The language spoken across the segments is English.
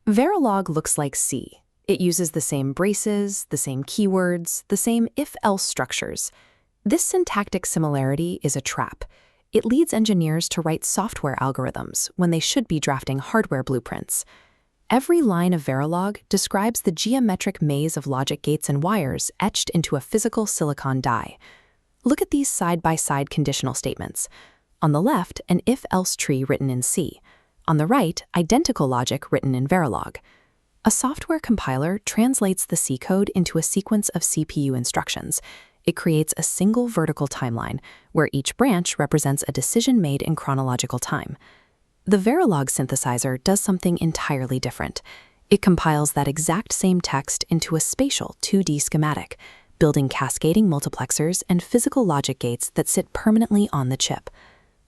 Verilog looks like C. It uses the same braces, the same keywords, the same if-else structures. This syntactic similarity is a trap. It leads engineers to write software algorithms when they should be drafting hardware blueprints. Every line of Verilog describes the geometric maze of logic gates and wires etched into a physical silicon die. Look at these side-by-side conditional statements. On the left, an if-else tree written in C. On the right, identical logic written in Verilog. A software compiler translates the C code into a sequence of CPU instructions. It creates a single vertical timeline, where each branch represents a decision made in chronological time. The Verilog synthesizer does something entirely different. It compiles that exact same text into a spatial 2D schematic, building cascading multiplexers and physical logic gates that sit permanently on the chip.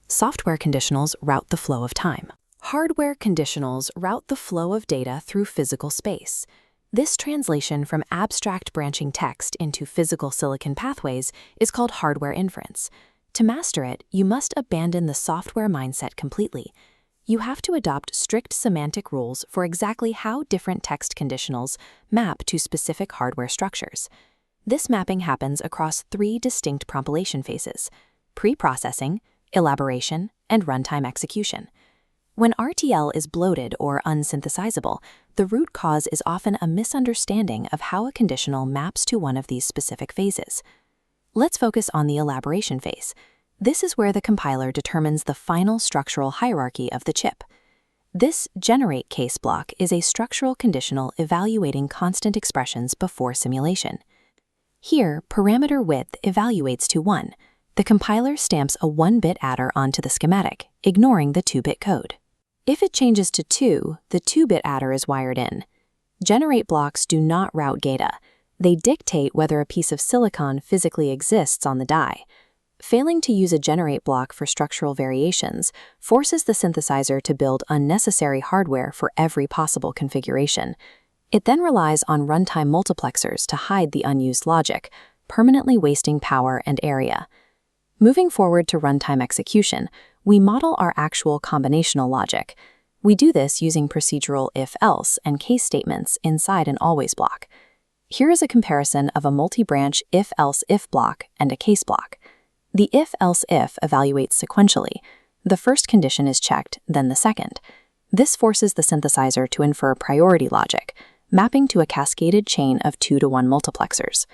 Software conditionals route the flow of time. Hardware conditionals route the flow of data through physical space. This translation from abstract branching text into physical silicon pathways is called hardware inference. To master it, you must abandon the software mindset completely. You have to adopt strict semantic rules for exactly how different text conditionals map to specific hardware structures. This mapping happens across 3 distinct compilation phases: pre-processing, elaboration, and runtime execution. When RTL is bloated or unsynthesizable, the root cause is often a misunderstanding of how a conditional maps to one of these specific phases. Let's focus on the elaboration phase. This is where the compiler determines the final structural hierarchy of the chip. This generate case block is a structural conditional evaluating constant expressions before simulation. Here, parameter width evaluates to 1. The compiler stamps a 1-bit adder onto the schematic, ignoring the 2-bit code. If it changes to 2, the 2-bit adder is wired in. Generate blocks do not route data. They dictate whether a piece of silicon physically exists on the die. Failing to use a generate block for structural variations forces the synthesizer to build unnecessary hardware for every possible configuration. It then relies on runtime multiplexers to hide the unused logic, permanently wasting power and area. Moving forward to runtime execution, we model our actual combinational logic. We do this using procedural if-else and case statements inside an always block. Here is a comparison of a multi-branch if-else-if block and a case block. The if-else-if evaluates sequentially. The first condition is checked, then the second. This forces the synthesizer to infer priority logic, mapping to a cascaded chain of 2-to-1 multiplexers.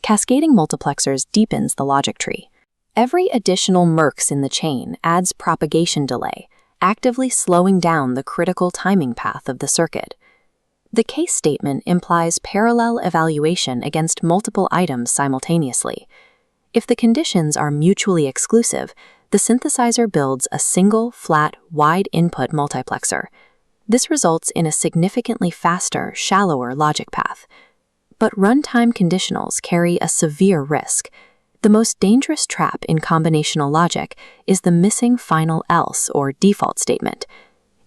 Cascading multiplexers deepens the logic tree. Every additional mercs in the chain adds propagation delay, actively slowing down the critical timing path of the circuit. The case statement implies parallel evaluation against multiple items simultaneously. If the conditions are mutually exclusive, the synthesizer builds a single, flat, wide input multiplexer. This results in a significantly faster, shallower logic path. But runtime conditionals carry a severe risk. The most dangerous trap in combinational logic is the missing final else or default statement.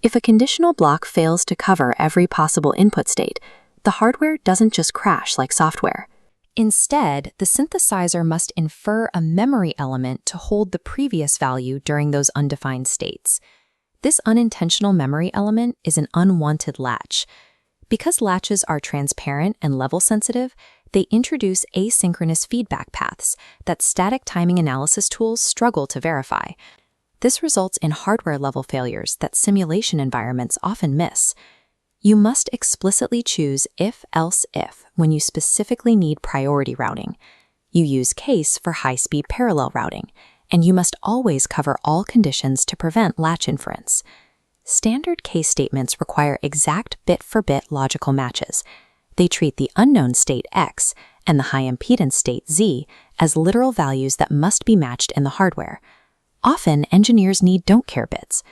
If a conditional block fails to cover every possible input state, the hardware doesn't just crash like software. Instead, the synthesizer must infer a memory element to hold the previous value during those undefined states. This unintentional memory element is an unwanted latch. Because latches are transparent and level-sensitive, they introduce asynchronous feedback paths that static timing analysis tools struggle to verify. This results in hardware-level failures that simulation environments often miss. You must explicitly choose if-else-if when you specifically need priority routing. You use case for high-speed parallel routing, and you must always cover all conditions to prevent latch inference. Standard case statements require exact bit-for-bit logical matches. They treat the unknown state X and the high-impedance state Z as literal values that must be matched in the hardware. Often, engineers need don't-care bits.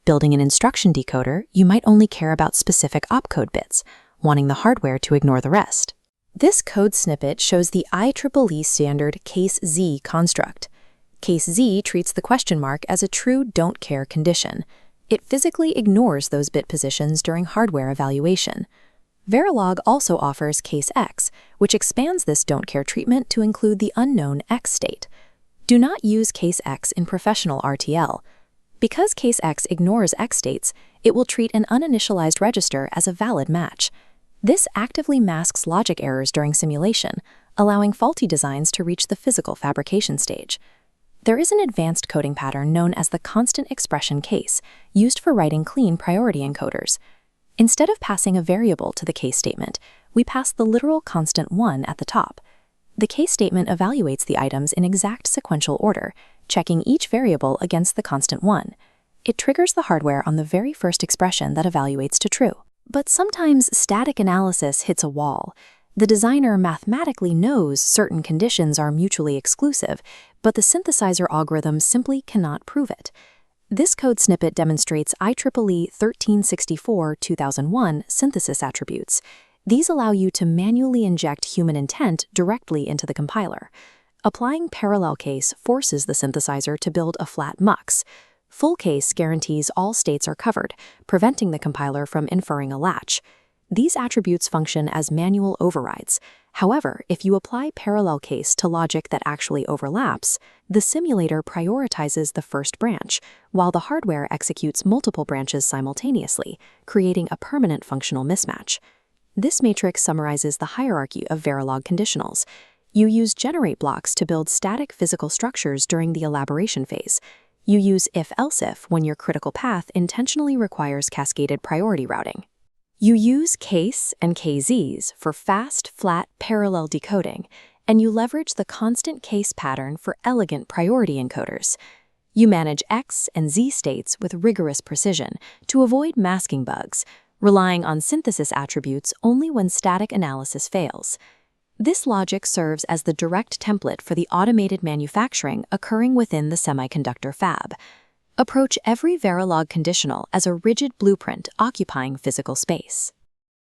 Building an instruction decoder, you might only care about specific opcode bits, wanting the hardware to ignore the rest. This code snippet shows the IEEE standard case Z construct. Case Z treats the question mark as a true don't-care condition. It physically ignores those bit positions during hardware evaluation. Verilog also offers case X, which expands this don't-care treatment to include the unknown X state. Do not use case X in professional RTL. Because case X ignores X states, it will treat an uninitialized register as a valid match. This actively masks logic errors during simulation, allowing faulty designs to reach the physical fabrication stage. There is an advanced coding pattern known as the constant expression case, used for writing clean priority encoders. Instead of passing a variable to the case statement, we pass the literal constant 1 at the top. The case statement evaluates the items in exact sequential order, checking each variable against the constant 1. It triggers the hardware on the very first expression that evaluates to true. But sometimes static analysis hits a wall. The designer mathematically knows certain conditions are mutually exclusive, but the synthesizer algorithm simply cannot prove it. This code snippet demonstrates IEEE 1364-2001 synthesis attributes. These allow you to manually inject human intent directly into the compiler. Applying parallel case forces the synthesizer to build a flat mux. Full case guarantees all states are covered, preventing the compiler from inferring a latch. These attributes function as manual overrides. However, if you apply parallel case to logic that actually overlaps, the simulator prioritizes the first branch, while the hardware executes multiple branches simultaneously, creating a permanent functional mismatch. This matrix summarizes the hierarchy of Verilog conditionals. You use generate blocks to build static physical structures during the elaboration phase. You use if-else-if when your critical path intentionally requires cascaded priority routing. You use case and KZs for fast, flat, parallel decoding, and you leverage the constant case pattern for elegant priority encoders. You manage X and Z states with rigorous precision to avoid masking bugs, relying on synthesis attributes only when static analysis fails. This logic serves as the direct template for the automated manufacturing occurring within the semiconductor fab. Approach every Verilog conditional as a rigid blueprint occupying physical space.